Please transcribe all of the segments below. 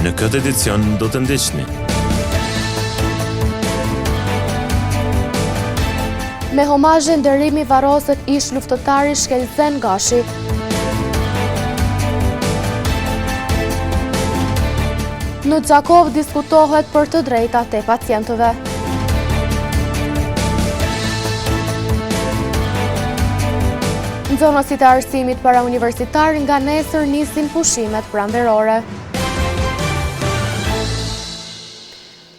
në këtë edicion do të ndiqni. Me homazhe nderimi varroset ish luftëtari Shkelzen Gashi. Në Gjakov diskutohet për të drejtat e pacientëve. Në zonasit e arsimit para universitar nga nesër nisin pushimet pranverore.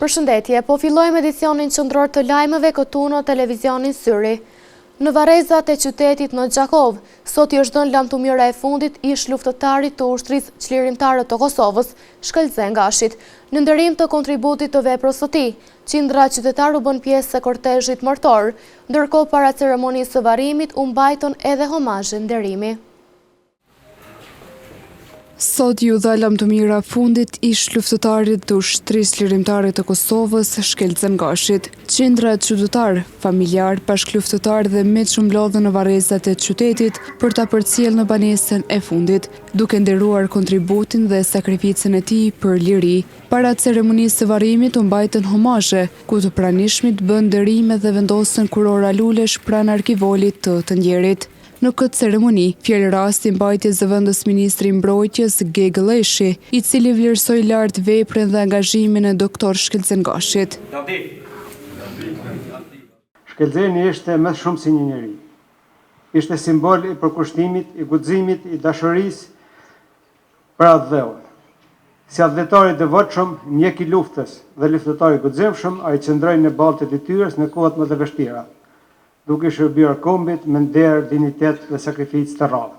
Përshëndetje, po fillojmë edicionin qendror të lajmeve këtu në televizionin Syri. Në varrezat e qytetit në Gjakov, sot i është dhënë lamtumira e fundit ish luftëtarit të ushtrisë çlirimtare të Kosovës, Shkelzen Gashit. Në nderim të kontributit të veprës së tij, qindra qytetar u bën pjesë e kortezhit mërtor, ndërkohë para ceremonisë së varrimit u mbajtën edhe homazhe nderimi. Sot ju dha lamtumira fundit ish luftëtarit të ushtrisë çlirimtare të Kosovës, Shkelzen Gashit. Qindra qytetar, familjar, bashkëluftëtar dhe miq mblodhen në varrezat e qytetit për ta përcjellë në banesën e fundit, duke nderuar kontributin dhe sakrificën e tij për liri. Para ceremonisë së varrimit u mbajtën homazhe, ku të pranishmit bën nderime dhe vendosën kurora lulesh pranë arkivolit të ndjerit. Në këtë ceremoni, fjalë rasti mbajtjes zëvendës ministri i mbrojtjes Gegëlleshi, i cili vlerësoi lart veprën dhe angazhimin e doktor Shkelzen Gashit. Shkelzeni ishte më shumë si një njeri. Ishte simbol i përkushtimit, i guximit, i dashurisë për atë dheun. Si atletari i devotshëm, mjek i luftës dhe luftëtar i guximshëm, ai qëndroi në ballë të detyrës në kohët më të vështira, duke shërbyer kombit me nder, dinitet dhe sakrificë të rrallë.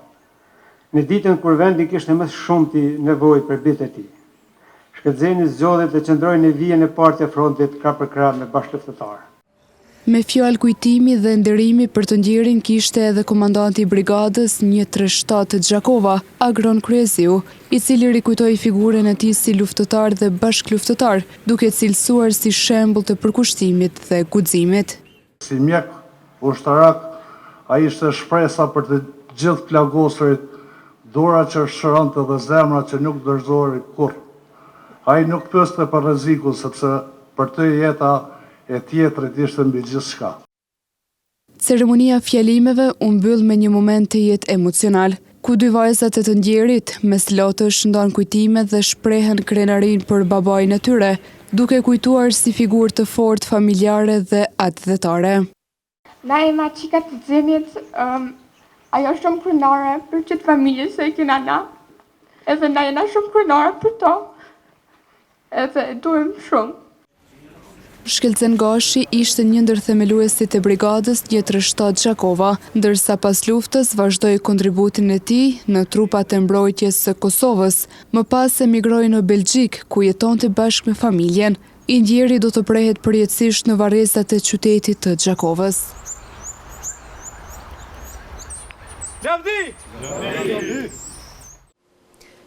Në ditën kur vendi kishte më shumti nevojë për bijtë e tij, Shkelzeni zgjodhi të qëndrojë në vijën e parë të frontit krah për krah me bashkëluftëtarë. Me fjalë kujtimi dhe nderimi për të ndjerin kishte edhe komandanti i brigadës 137 të Gjakova, Agron Kryeziu, i cili rikujtoi figurën e tij si luftëtar dhe bashkëluftëtar, duke cilësuar si shembull të përkushtimit dhe guximit. Si mjek ushtarak, ai ishte shpresa për të gjithë plagosurit, dora që shëronte dhe zemra që nuk dorëzoi kurrë. Ai nuk pyeste për rrezikun, sepse për të jeta e tjetrit ishte mbi gjithçka. Ceremonia fjalimeve u mbyll me një moment të jetë emocional, ku dy vajzat e të ndjerit mes lotësh ndan kujtime dhe shprehen krenarin për babain e tyre, duke kujtuar si figurë të fortë familjare dhe atletare. Na e ma qika të zemit, ajo shumë krenare për qëtë familjes e kina na, edhe na jena shumë krenare për to, edhe duhem shumë. Shkelzen Gashi ishte një ndër themeluesit e brigadës 137 Gjakova, ndërsa pas luftës vazhdoi kontributin e tij në trupat e mbrojtjes së Kosovës, më pas emigroi në Belgjik, ku jetonte bashkë me familjen. I ndjeri do të prehet përjetësisht në varrezat e qytetit të Gjakovës.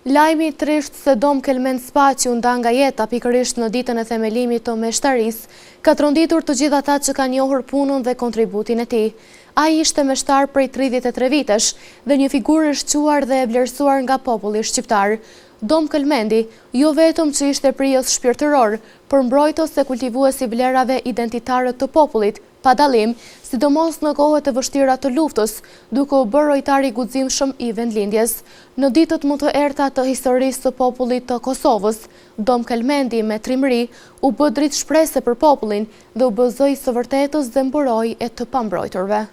Lajmi trisht se Dom Kelmen Spaçi u nda nga jeta pikërisht në ditën e themelimit të meshtarisë, ka tronditur të gjithë ata që kanë njohur punën dhe kontributin e tij. Ai ishte meshtar prej 33 vitesh dhe një figurë e shquar dhe e vlerësuar nga populli shqiptar. Dom Kelmendi, jo vetëm që ishte prijës shpirtëror, por mbrojtës dhe kultivues i vlerave identitare të popullit, pa dallim, sidomos në kohët e vështira të luftës, duke u bërë rojtar i guximshëm i vendlindjes. Në ditët më të errta të historisë të popullit të Kosovës, Dom Kelmendi me trimëri u bë dritë shprese për popullin dhe u bë zëj së vërtetës dhe mburoj e të pambrojturve.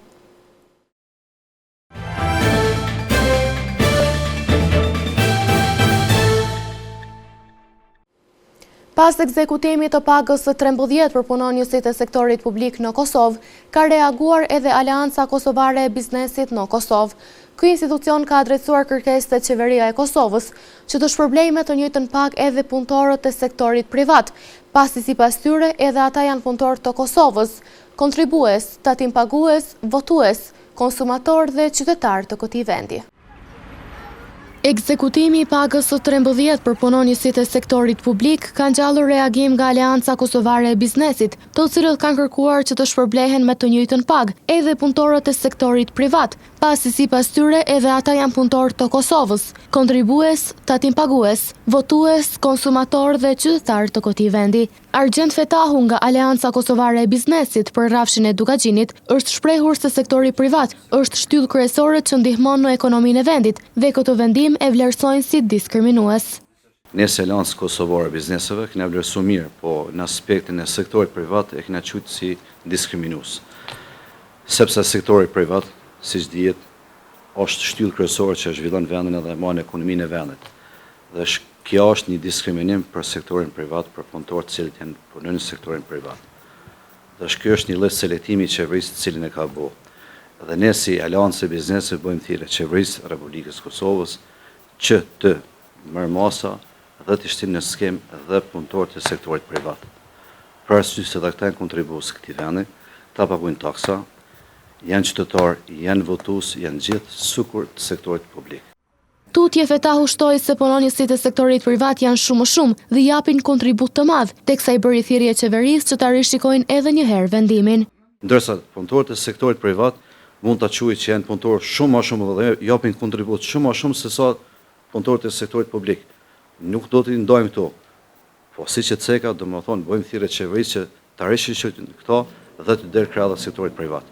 Pas ekzekutimit të pagës së 13 për punonjësit e sektorit publik në Kosovë, ka reaguar edhe Aleanca Kosovare e Biznesit në Kosovë. Ky institucion ka adresuar kërkesë te qeveria e Kosovës që të shpërblejë me të njëjtën pagë edhe punëtorët e sektorit privat, pasi sipas tyre edhe ata janë punëtorë të Kosovës, kontribues, tatim pagues, votues, konsumator dhe qytetar të këtij vendi. Ekzekutimi i pagës së 13 për punonjësit e sektorit publik ka ngjallur reagim nga Aleanca Kosovare e Biznesit, të cilët kanë kërkuar që të shpërblehen me të njëjtën pagë edhe punëtorët e sektorit privat, pasi sipas tyre edhe ata janë punëtorë të Kosovës, kontribues, tatim pagues, votues, konsumator dhe qytetar të këtij vendi. Argjend Fetahu nga Aleanca Kosovare e Biznesit për rrafshin e Dukagjinit është shprehur se sektori privat është shtyllë kryesore që ndihmon në ekonominë e vendit dhe këtë vendim e vlerësojnë si diskriminues. Ne si Aleancë Kosovare e Bizneseve kena vlerësuar mirë, po në aspektin e sektorit privat e kena qujtë si diskriminues. Sepse sektori privat, siç dihet, është shtyllë kryesore që zhvillon vendin edhe mon ekonominë e vendit. Dhe kjo është një diskriminim për sektorin privat, për punëtorët që janë punojnë në sektorin privat. Dhe kjo është një lloj selektimi i qeverisë të cilin e ka bërë. Dhe ne si Aleancë e Bizneseve bëjmë thirrje qeverisë Republikës Kosovës që të merr masa dhe të shtin në skemë dhe punëtorët e sektorit privat. Për arsye se ata janë kontribues këtij vendi, ta paguajnë taksa, janë qytetar, janë votues, janë gjithë sukur të sektorit publik. Tutje Fetahu shtoi se punonjësit e sektorit privat janë shumë dhe japin kontribut të madh, teksa i bëri thirrje qeverisë që ta rishikojnë edhe një herë vendimin. Ndërsa punëtorët e sektorit privat mund ta quajë që janë punëtorë shumë dhe japin kontribut shumë se sa punëtorët e sektorit publik. Nuk do t'i ndajmë këto, po si që ceka, do më thonë, bëjmë thirrje qeverisë që ta rishikojnë këto dhe të derë krahët e sektorit privat.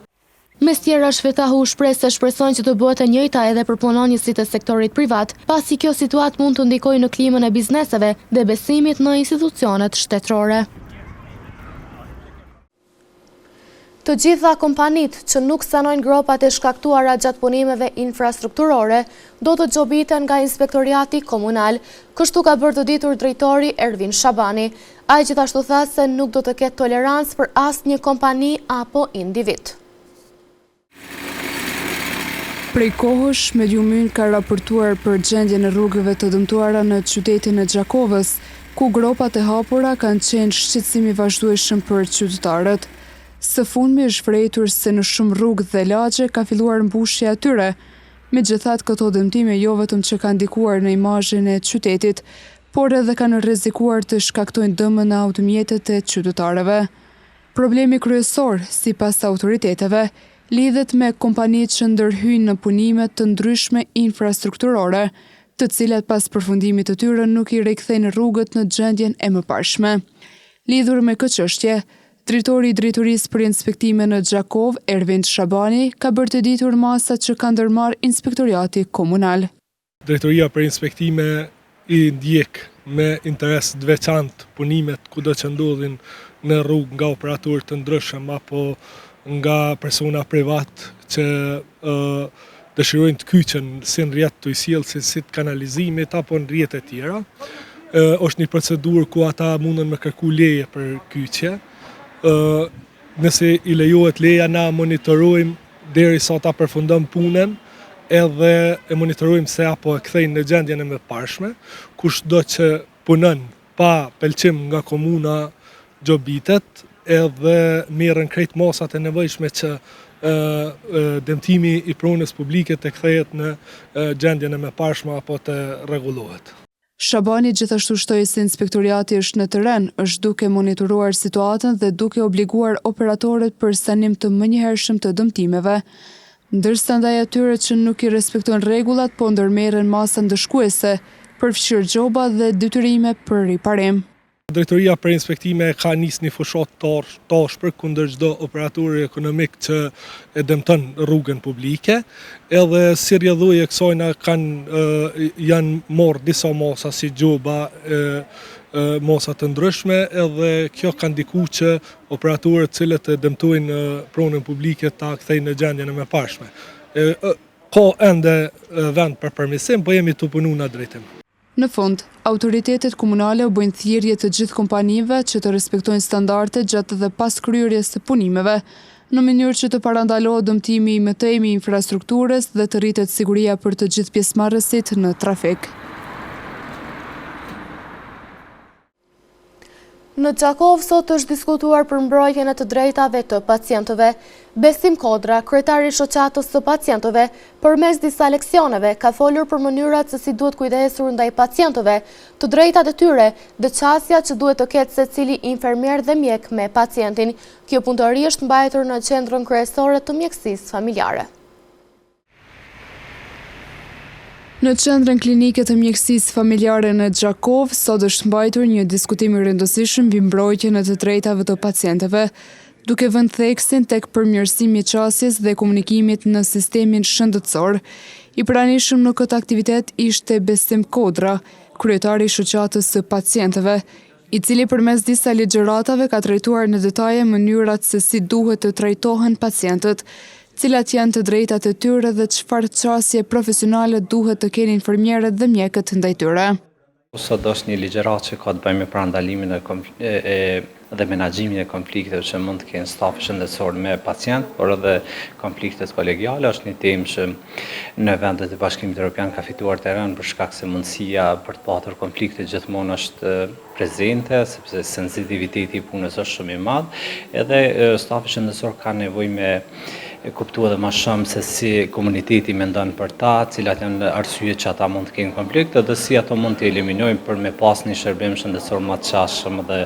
Mes tjerash Fetahu shpresojnë që të bëhet e njëjta edhe për punonjësit e sektorit privat, pasi kjo situatë mund të ndikojë në klimën e bizneseve dhe besimit në institucionet shtetërore. Të gjitha kompanit që nuk sanojnë gropat e shkaktuara gjatë punimeve infrastrukturore do të xhobiten nga Inspektoriati Komunal, kështu ka bërë të ditur drejtori Ervin Shabani. Ai gjithashtu tha se nuk do të ketë tolerancë për asnjë kompani apo individ. Prej kohësh, Mediumin ka raportuar për gjendjen e rrugëve të dëmtuara në qytetin e Gjakovës, ku gropat e hapura kanë qenë shqetësim i vazhdueshëm për qytetarët. Së fundmi është vërejtur se në shumë rrugë dhe lagje ka filluar mbushja e tyre. Megjithatë, këto dëmtime jo vetëm që kanë ndikuar në imazhin e qytetit, por edhe kanë rrezikuar të shkaktojnë dëmë në automjetet e qytetarëve. Problemi kryesor, sipas autoriteteve, lidhet me kompanitë që ndërhyjnë në punime të ndryshme infrastrukturore, të cilat pas përfundimit të tyre nuk i rikthejnë rrugët në gjendjen e mëparshme. Lidhur me këtë çështje, drejtori i drejtorisë për inspektime në Gjakov, Ervin Shabani, ka bërë të ditur masat që ka ndërmarrë Inspektoriati Komunal. Drejtoria për inspektime i ndjek me interes të veçantë punimet kudo që ndodhin në rrugë nga operatorë të ndryshëm apo nga persona privat që dëshirojnë të kyçen si në rrjet të sjelljes si të kanalizimit apo në rrjet e tjera. Është një procedurë ku ata mundën me kërku leje për kyçje. Nëse i lejohet leja, na monitorojmë derisa ta përfundon punën, edhe e monitorojmë se apo e kthejnë në gjendjen e mëparshme. Kushdo që punon pa pëlqim nga komuna gjobitet, edhe merren krejt masat e nevojshme që dëmtimi i pronës publike të kthehet në gjendjen e mëparshme apo të rregullohet. Shabani gjithashtu shtoi se inspektoriati është në terren, është duke monitoruar situatën dhe duke obliguar operatorët për sanim të menjëhershëm të dëmtimeve, ndërsa ndaj atyre që nuk i respektojnë rregullat po ndërmerren masa ndëshkuese, përfshirë gjoba dhe detyrime për riparim. Drejtoria për inspektime ka nisë një fushat tashpër kundër çdo operatori ekonomik që e dëmton rrugën publike, edhe si rrjedhoi e kësajna janë marrë disa masa si gjoba, masa të ndryshme, edhe kjo ka ndikuar që operatorët cilët e dëmtojnë pronën publike ta kthejnë në gjendjen e mëparshme. Ka ende vend për përmirësim, po jemi të punu në drejtim. Në fund, autoritetet komunale u bëjnë thirrje të gjithë kompanive që të respektojnë standardet gjatë dhe pas kryerjes së punimeve, në mënyrë që të parandalohet dëmtimi i mëtejmi i infrastrukturës dhe të rritet siguria për të gjithë pjesëmarrësit në trafik. Në Gjakov sot është diskutuar për mbrojtjen e të drejtave të pacientëve. Besim Kodra, kryetari i shoqatës së pacientëve, përmes disa leksioneve ka folur për mënyrat se si duhet kujdesur ndaj pacientëve, të drejtat e tyre dhe qasja që duhet të ketë secili infermier dhe mjek me pacientin. Kjo punëtori është mbajtur në qendrën kryesore të mjekësisë familjare. Në qendrën klinike të mjekësisë familjare në Gjakov, sot është mbajtur një diskutim i rëndësishëm mbi mbrojtjen e të drejtave të pacientëve, duke vënë theksin tek përmirësimi i qasjes dhe komunikimit në sistemin shëndetësor. I pranishëm në këtë aktivitet ishte Besim Kodra, kryetari i shoqatës së pacientëve, i cili përmes disa ligjëratave ka trajtuar në detaje mënyrat se si duhet të trajtohen pacientët, cilat janë të drejtat e tyre dhe çfarë qasje profesionale duhet të kenë infermierët dhe mjekët ndaj tyre. Sot është një ligjërat që ka të bëjë me parandalimin dhe menaxhimin e konflikteve që mund të kenë stafi shëndetësor me pacient, por edhe konfliktet kolegiale është një temë që në vendet e Bashkimit Evropian ka fituar terren për shkak se mundësia për të patur konflikte gjithmonë është prezente, sepse sensitiviteti i punës është shumë i madh, edhe stafi shëndetësor ka nevojë me kuptua dhe ma shumë se si komuniteti mendon për ta, cilat janë arsye që ata mund të kenë konflikte dhe si ato mund të eliminojnë për me pas një shërbim shëndetësor më të qasshëm dhe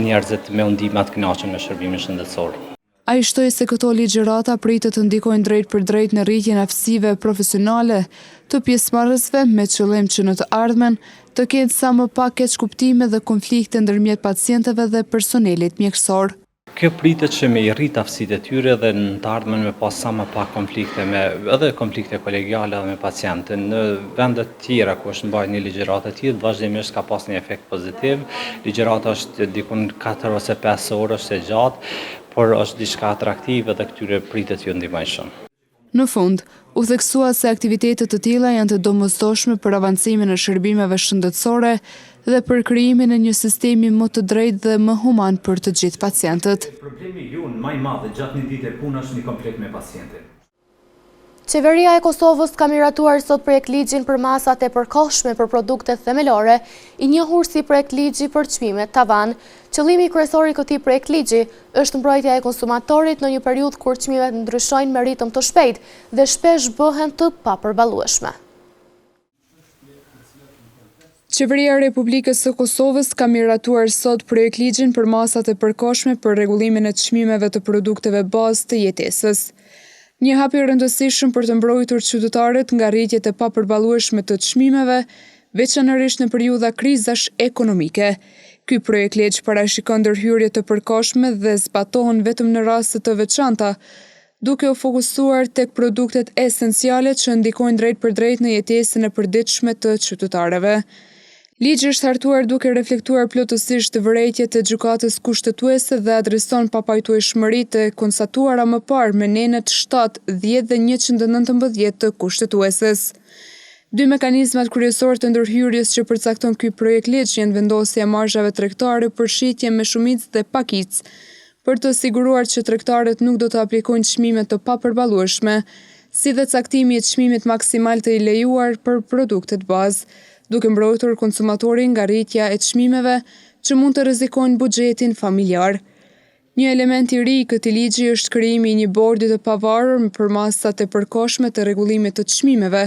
njerëzit me ndihmë të kënaqur me shërbimin shëndetësor. Ai shtoi se këto ligjërata pritet të ndikojnë drejt për drejt në rritjen e aftësive profesionale të pjesëmarrësve me qëllim që në të ardhmen të kenë sa më pak keqkuptime dhe konflikte ndërmjet pacientëve dhe personelit mjekësor. Kjo pritet që me i rrit aftësitë e tyre dhe në të ardhmen me pas sa më pak konflikte edhe konflikte kolegiale dhe me pacientin. Në vendet tjera ku është mbajtur një ligjëratë e tillë, vazhdimisht ka pas një efekt pozitiv. Ligjërata është dikun 4 ose 5 orë, është e gjatë, por është diçka atraktive dhe këtyre pritet ju ndihmojnë shumë. Në fund, u theksua se aktivitetet të tilla janë të domosdoshme për avancimin e shërbimeve shëndetësore dhe për krijimin e një sistemi më të drejtë dhe më human për të gjithë pacientët. Problemi junë më i madh gjatë një dite punë është një konflikt me pacientin. Qeveria e Kosovës ka miratuar sot projektligjin për masat e përkohshme për produktet themelore, i njohur si projektligji për çmimet tavan. Qëllimi kryesor i këtij projektligji është mbrojtja e konsumatorit në një periudhë kur çmimet ndryshojnë me ritëm të shpejtë dhe shpesh bëhen të papërballueshme. Qeveria e Republikës së Kosovës ka miratuar sot projektligjin për masat e përkohshme për rregullimin e çmimeve të produkteve bazë të jetesës. Një hap i rëndësishëm për të mbrojtur qytetarët nga rritjet e papërballueshme të çmimeve, veçanërisht në periudha krizash ekonomike. Ky projektligj parashikon ndërhyrje të përkohshme dhe zbatohen vetëm në raste të veçanta, duke u fokusuar tek produktet esenciale që ndikojnë drejt për drejt në jetesën e përditshme të qytetarëve. Ligji është hartuar duke reflektuar plotësisht vërejtjet e gjykatës kushtetuese dhe adreson papajtueshmëritë të konstatuara më parë me nenet 7, 10 dhe 119 të kushtetueses. Dy mekanizmat kryesor të ndërhyrjes që përcakton ky projektligj janë vendosja e marzhave tregtare për shitje me shumicë dhe pakicë, për të siguruar që tregtarët nuk do të aplikojnë çmime të papërballueshme, si dhe caktimi i çmimit maksimal të i lejuar për produktet bazë, duke mbrojtur konsumatorin nga rritja e çmimeve që mund të rrezikojnë buxhetin familjar. Një element i ri i këtij ligji është krijimi i një bordi të pavarur për masat e përkohshme të rregullimit të çmimeve.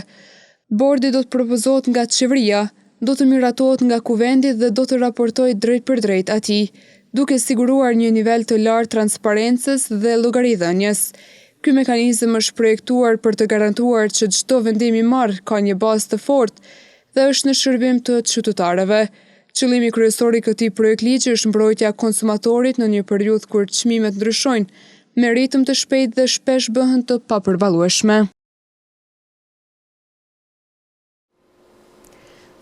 Bordi do të propozohet nga qeveria, do të miratohet nga kuvendi dhe do të raportojë drejt për drejt atij, duke siguruar një nivel të lartë transparencës dhe llogaridhënies. Ky mekanizëm është projektuar për të garantuar që çdo vendim i marrë ka një bazë të fortë dhe është në shërbim të qytetarëve. Qëllimi kryesor i këtij projektligji është mbrojtja e konsumatorit në një periudhë kur çmimet ndryshojnë me ritëm të shpejtë dhe shpesh bëhen të papërballueshme.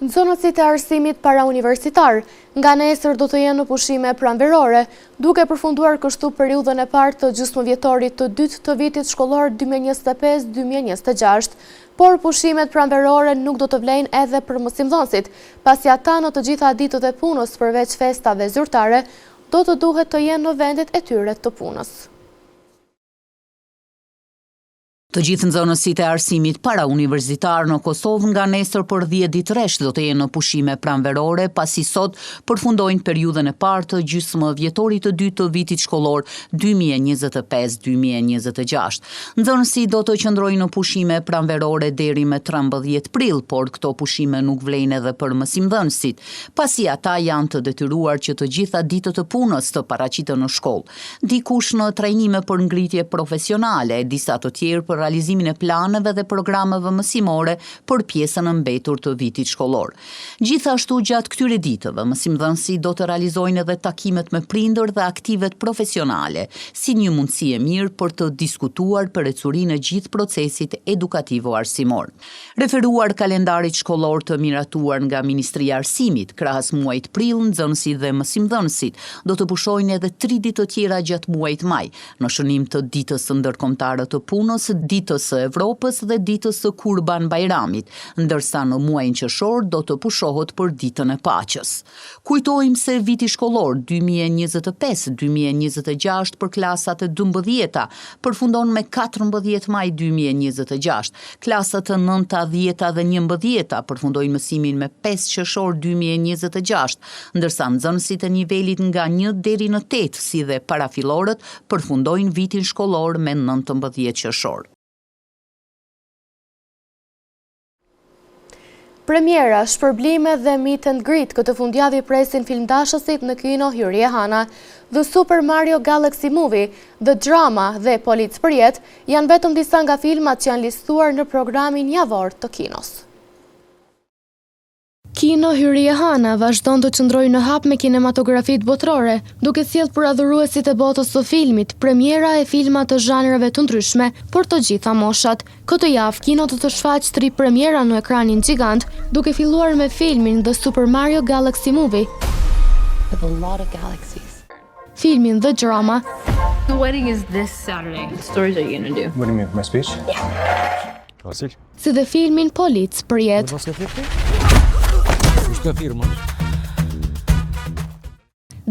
Nxënësit e arsimit parauniversitar nga nesër do të jenë në pushime pranverore, duke përfunduar kështu periudhën e parë të gjysmëvjetorit të dytë të vitit shkollor 2025-2026. Por pushimet pranverore nuk do të vlejnë edhe për mësimdhënësit, pasi ata në të gjitha ditët e punës përveç festave zyrtare, do të duhet të jenë në vendet e tyre të punës. Të gjithë nxënësit e arsimit parauniversitar në Kosovë nga nesër për 10 ditë rresht do të jenë në pushime pranverore, pasi sot përfundojnë periudhën e parë të gjysmëvjetorit të dytë të vitit shkollor 2025-2026. Nxënësit do të qëndrojnë në pushime pranverore deri me 13 prill, por këto pushime nuk vlejnë edhe për mësimdhënësit, pasi ata janë të detyruar që të gjitha ditët e punës të paraqiten në shkollë. Dikush në trajnime për ngritje profesionale, disa të tjerë për realizimin e planeve dhe programeve mësimore për pjesën e mbetur të vitit shkollor. Gjithashtu gjatë këtyre ditëve, mësimdhënësit do të realizojnë edhe takimet me prindër dhe aktivet profesionale, si një mundësi e mirë për të diskutuar për ecurinë e gjithë procesit edukativo-arsimor. Referuar kalendarit shkollor të miratuar nga Ministria e Arsimit, krahas muajit prill, nxënësit dhe mësimdhënësit do të pushojnë edhe 3 ditë të tjera gjatë muajit maj, në shënim të ditës së ndërkombëtare të punës, ditës së Evropës dhe ditës së Kurban Bajramit, ndërsa në muajin qershor do të pushohet për ditën e paqes. Kujtojmë se viti shkollor 2025-2026 për klasat e 12-ta përfundon me 14 maj 2026, klasat e 9-ta, 10-ta dhe 11-ta përfundojnë mësimin me 5 qershor 2026, ndërsa nxënësit e nivelit nga 1 deri në 8 si dhe parafillorët përfundojnë vitin shkollor me 19 qershor. Premiera, shpërblime dhe meet and greet këtë fundjavë presin filmdashësit në kino Hyrje Hana. The Super Mario Galaxy Movie, The Drama dhe Policë për jetë janë vetëm disa nga filmat që janë listuar në programin javor të kinos. Kino Hyrje Hana vazhdon të qëndrojë në hap me kinematografit botërore, duke sjellë për adhuruesit e botës së filmit premiera e filma të zhanreve të ndryshme për të gjitha moshat. Këtë javë kino do të shfaqë 3 premiera në ekranin gjigant, duke filluar me filmin The Super Mario Galaxy Movie, with a lot of galaxies. Filmin The Drama, The wedding is this Saturday. What stories are you gonna do? What do you mean, my speech? si dhe filmin Policë për jetë.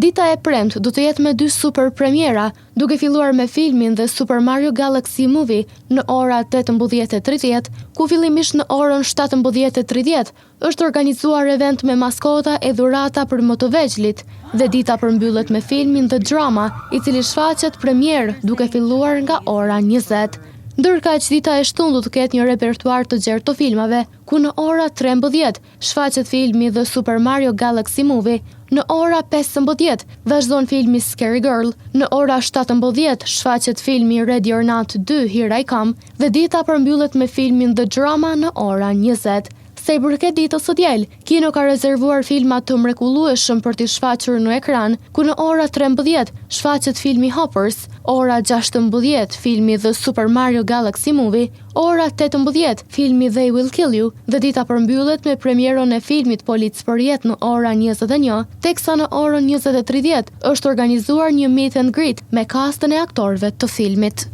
Dita e premtë do të jetë me 2 super premiera, duke filluar me filmin The Super Mario Galaxy Movie në ora 18:30, ku fillimisht në orën 17:30 është organizuar event me maskota e dhurata për më të vegjëlit, dhe dita përmbyllet me filmin The Drama, i cili shfaqet premier duke filluar nga ora 20. Ndërkaq dita e shtunë do të ketë një repertuar të gjerë të filmave, ku në ora 13 shfaqet filmi The Super Mario Galaxy Movie, në ora 15 vazhdon filmi Scary Girl, në ora 17 shfaqet filmi Ready or Not 2 Here I Come, dhe dita përmbyllet me filmin The Drama në ora 20. Se i përket ditës së diel, kino ka rezervuar filma të mrekullueshëm për t'i shfaqur në ekran, ku në ora 13 shfaqet filmi Hoppers, ora 16 filmi The Super Mario Galaxy Movie, ora 18 filmi They Will Kill You, dhe dita përmbyllet me premierën e filmit Policë për jetë në ora 21, teksa në orën 20:30 është organizuar një meet and greet me kastën e aktorëve të filmit.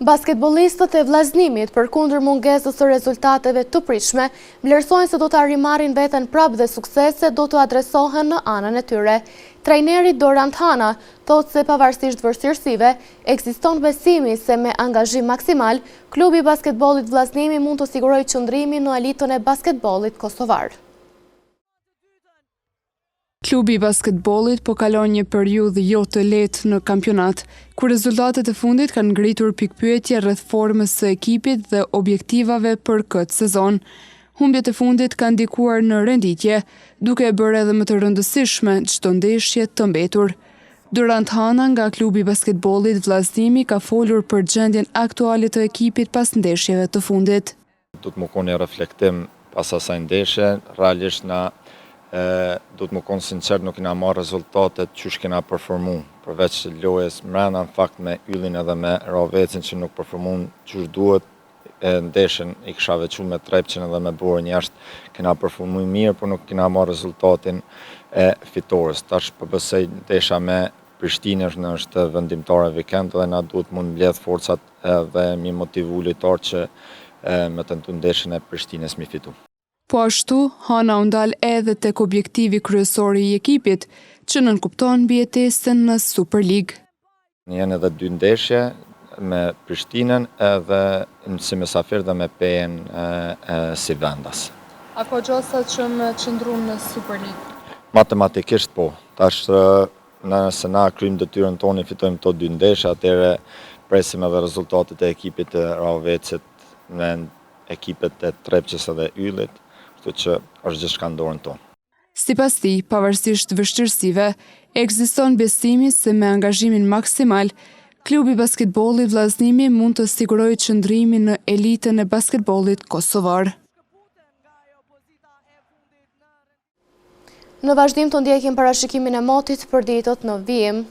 Basketbolistët e vllazënimit përkundër mungesës së rezultateve të pritshme, vlerësojnë se do të arrimarin veten prapë dhe suksese do të adresohen në anën e tyre. Trajneri Dorant Hana thotë se pavarësisht vështirësive, ekziston besimi se me angazhim maksimal, klubi i basketbollit vllazënimi mund të sigurojë qëndrimin në elitën e basketbollit kosovar. Klubi i basketbollit po kalon një periudhë jo të lehtë në kampionat, ku rezultatet e fundit kanë ngritur pikpyetje rreth formës së ekipit dhe objektivave për këtë sezon. Humbjet e fundit kanë ndikuar në renditje, duke e bërë edhe më të rëndësishme çdo ndeshje të mbetur. Dorant Hana nga klubi i basketbollit vllazënimi ka folur për gjendjen aktuale të ekipit pas ndeshjeve të fundit. Do të më koni reflektim pas asaj ndeshje, realisht na do të më konë sinqert nuk kena marrë rezultatet që kena performu, përveç lojës mrena në fakt me Yllin edhe me Ravecin që nuk performun që duhet, ndeshën i kisha veçu me Trepqin edhe me Borën jashtë, kena performu mirë, por nuk kena marrë rezultatin e fitores. Tash përbësej ndesha me Prishtinë është vendimtare vikend dhe na duhet mund mbledh forcat dhe mi motivu lojtar që me tentu ndeshën e Prishtinës mi fitu. Po ashtu, Hana u ndal edhe tek objektivi kryesor i ekipit, që nënkupton mbijetesën në Super League. Janë edhe 2 ndeshje me Prishtinën edhe si mesafir dhe me Pejen si vendas. A ko gjosa që më qëndrum në Super League? Matematikisht po. Tash nëse na kryjmë detyrën tonë, fitojmë to 2 ndeshje, atëherë presim edhe rezultatet e ekipit të Ravecit me ekipet e Trepqës edhe Yllit, që është gjithçka në dorën tonë. Sipas tij, pavarësisht vështirësive, ekziston besimi se me angazhimin maksimal, Klubi basketbollit Vllaznimi mund të sigurojë qëndrimin në elitën e basketbollit kosovar. Në vazhdim të ndjekim parashikimin e motit për ditët në vijim.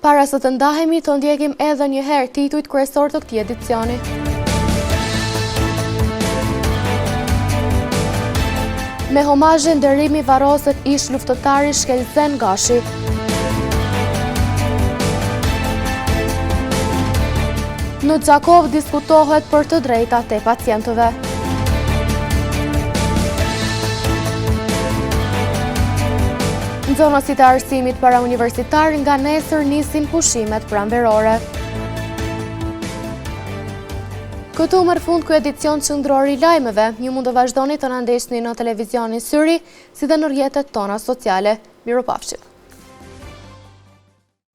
Para se të ndahemi, të ndjekim edhe një herë titujt kryesor të këtij edicioni. Me homazhe nderimi varroset ish luftëtari Shkelzen Gashi. Në Xhakov diskutohet për të drejtat e pacientëve. Në zonasit e arsimit para universitar nga nesër nisin pushimet pranverore. Këtu merr fund ky edicion qendror i lajmeve. Ju mund të vazhdoni të na ndjeshni në televizionin Syri, si dhe në rrjetet tona sociale. Mirupafshim.